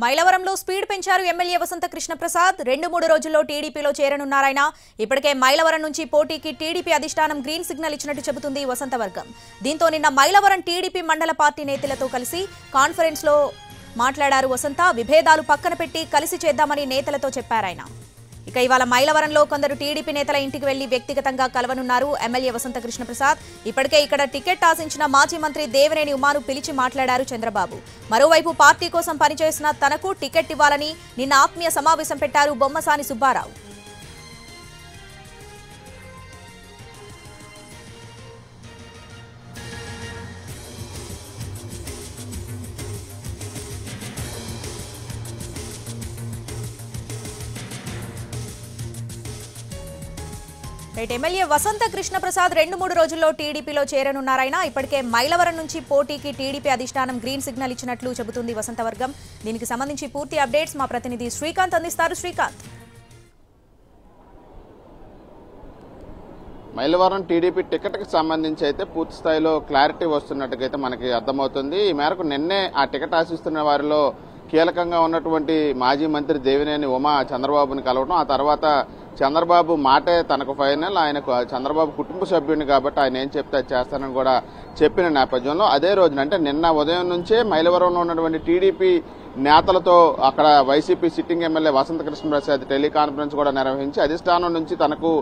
మైలవరంలో speed పెంచారు MLA వసంత కృష్ణ ప్రసాద్ 2-3 రోజుల్లో టీడీపీలో చేరనున్నారాయన. ఇప్పటికే మైలవరం నుంచి పోటీకి టీడీపీ అధిష్టానం గ్రీన్ సిగ్నల్ ఇచ్చినట్టు చెబుతుంది వసంత వర్గం. దీంతో నిన్న మైలవరం టీడీపీ మండల పార్టీ నేతలతో కలిసి కాన్ఫరెన్స్ లో మాట్లాడారు వసంత. విభేదాలు పక్కన పెట్టి కలిసి చేద్దామని నేతలతో చెప్పారాయన. ఇక ఇవాళ మైలవరంలో కొందరు టీడీపీ నేతల ఇంటికి వెళ్లి వ్యక్తిగతంగా కలవనున్నారు ఎమ్మెల్యే వసంత కృష్ణ ప్రసాద్. ఇప్పటికే ఇక్కడ టికెట్ ఆశించిన మాజీ మంత్రి దేవినేని ఉమాను పిలిచి మాట్లాడారు చంద్రబాబు. మరోవైపు పార్టీ కోసం పనిచేసిన తనకు టికెట్ ఇవ్వాలని నిన్న ఆత్మీయ సమావేశం పెట్టారు బొమ్మసాని సుబ్బారావు. ఎమ్మెల్యే వసంత కృష్ణ ప్రసాద్ 2-3 రోజుల్లో టీడీపీలో చేరనున్నారాయన. ఇప్పటికే మైలవరం నుంచి పోటీకి టీడీపీ అధిష్టానం గ్రీన్ సిగ్నల్ ఇచ్చినట్లు చెబుతుంది వసంత వర్గం. దీనికి సంబంధించి పూర్తి అప్డేట్స్ మా ప్రతినిధి శ్రీకాంత్ అందిస్తారు. శ్రీకాంత్, మైలవరం టీడీపీ టికెట్కి సంబంధించి అయితే పూర్తి స్థాయిలో క్లారిటీ వస్తున్నట్టుగైతే మనకి అర్థమవుతుంది. ఈ మేరకు నిన్నే ఆ టికెట్ ఆశిస్తున్న వారిలో కీలకంగా ఉన్నటువంటి మాజీ మంత్రి దేవినేని ఉమా చంద్రబాబుని కలవడం, ఆ తర్వాత చంద్రబాబు మాటే తనకు ఫైనల్, ఆయనకు చంద్రబాబు కుటుంబ సభ్యుని కాబట్టి ఆయన ఏం చెప్తే చేస్తానని కూడా చెప్పిన నేపథ్యంలో అదే రోజున అంటే నిన్న ఉదయం నుంచే మైలవరంలో ఉన్నటువంటి టీడీపీ నేతలతో అక్కడ వైసీపీ సిట్టింగ్ ఎమ్మెల్యే వసంత కృష్ణ ప్రసాద్ టెలికాన్ఫరెన్స్ కూడా నిర్వహించి అధిష్టానం నుంచి తనకు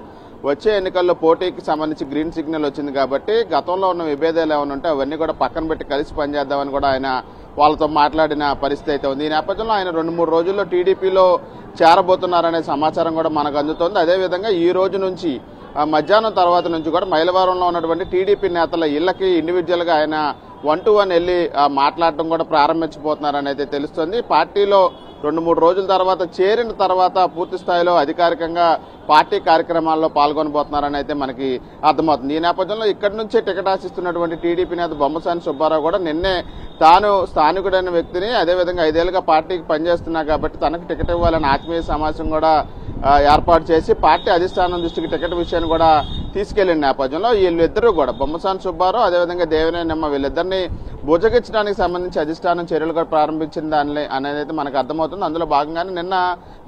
వచ్చే ఎన్నికల్లో పోటీకి సంబంధించి గ్రీన్ సిగ్నల్ వచ్చింది కాబట్టి గతంలో ఉన్న విభేదాలు ఏమైనా ఉంటే అవన్నీ కూడా పక్కన పెట్టి కలిసి పనిచేద్దామని కూడా ఆయన వాళ్ళతో మాట్లాడిన పరిస్థితి అయితే ఉంది. ఈ నేపథ్యంలో ఆయన 2-3 రోజుల్లో టీడీపీలో చేరబోతున్నారనే సమాచారం కూడా మనకు అందుతోంది. అదేవిధంగా ఈ రోజు నుంచి మధ్యాహ్నం తర్వాత నుంచి కూడా మైలవరంలో ఉన్నటువంటి టీడీపీ నేతల ఇళ్లకి ఇండివిజువల్ గా ఆయన 1-to-1 వెళ్లి మాట్లాడటం కూడా ప్రారంభించబోతున్నారని అయితే తెలుస్తోంది. పార్టీలో 2-3 రోజుల తర్వాత చేరిన తర్వాత పూర్తి స్థాయిలో అధికారికంగా పార్టీ కార్యక్రమాల్లో పాల్గొనబోతున్నారని అయితే మనకి అర్థమవుతుంది. ఈ నేపథ్యంలో ఇక్కడి నుంచే టికెట్ ఆశిస్తున్నటువంటి టీడీపీ నేత బొమ్మసాని సుబ్బారావు కూడా నిన్నే తాను స్థానికుడైన వ్యక్తిని, అదేవిధంగా 5 ఏళ్లుగా పార్టీకి పనిచేస్తున్నా కాబట్టి తనకు టికెట్ ఇవ్వాలని ఆత్మీయ సమావేశం కూడా ఏర్పాటు చేసి పార్టీ అధిష్టానం దృష్టికి టికెట్ విషయాన్ని కూడా తీసుకెళ్లిన నేపథ్యంలో వీళ్ళిద్దరూ కూడా బొమ్మసాని సుబ్బారావు అదేవిధంగా దేవినేని ఉమా వీళ్ళిద్దరిని భుజగించడానికి సంబంధించి అధిష్టానం చర్యలు కూడా ప్రారంభించిన దాని అనేది అయితే మనకు అర్థమవుతుంది. అందులో భాగంగానే నిన్న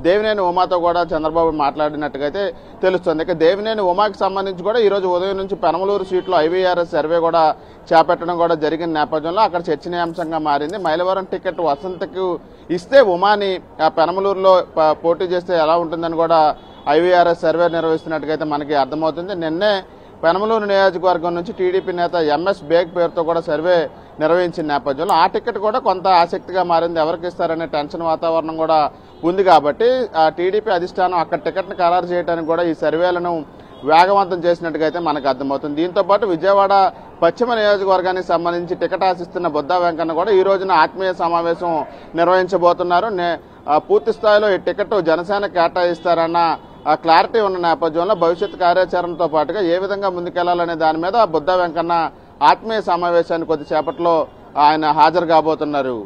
దేవినేని ఉమాతో కూడా చంద్రబాబు మాట్లాడినట్టుగా అయితే తెలుస్తుంది. ఇక దేవినేని ఉమాకి సంబంధించి కూడా ఈ రోజు ఉదయం నుంచి పెనమలూరు సీట్లో ఐవీఆర్ఎస్ సర్వే కూడా చేపట్టడం కూడా జరిగిన నేపథ్యంలో అక్కడ చర్చనీయాంశంగా మారింది. మైలవరం టికెట్ వసంతకు ఇస్తే ఉమాని పెనమలూరులో పోటీ చేస్తే ఎలా ఉంటుందని కూడా ఐవీఆర్ఎస్ సర్వే నిర్వహిస్తున్నట్టుగా అయితే మనకి అర్థమవుతుంది. నిన్నే పెనమలూరు నియోజకవర్గం నుంచి టీడీపీ నేత ఎంఎస్ బేగ్ పేరుతో కూడా సర్వే నిర్వహించిన నేపథ్యంలో ఆ టికెట్ కూడా కొంత ఆసక్తిగా మారింది. ఎవరికి ఇస్తారనే టెన్షన్ వాతావరణం కూడా ఉంది కాబట్టి ఆ టీడీపీ అధిష్టానం అక్కడ టికెట్ను ఖరారు చేయడానికి కూడా ఈ సర్వేలను వేగవంతం చేసినట్టుగా అయితే మనకు అర్థమవుతుంది. దీంతో పాటు విజయవాడ పశ్చిమ నియోజకవర్గానికి సంబంధించి టికెట్ ఆశిస్తున్న బొద్దా వెంకన్న కూడా ఈ రోజున ఆత్మీయ సమావేశం నిర్వహించబోతున్నారు. పూర్తి స్థాయిలో ఈ టికెట్ జనసేన కేటాయిస్తారన్న క్లారిటీ ఉన్న నేపథ్యంలో భవిష్యత్ కార్యాచరణతో పాటుగా ఏ విధంగా ముందుకెళ్లాలనే దాని మీద బొద్దా వెంకన్న ఆత్మీయ సమావేశాన్ని కొద్దిసేపట్లో ఆయన హాజరు కాబోతున్నారు.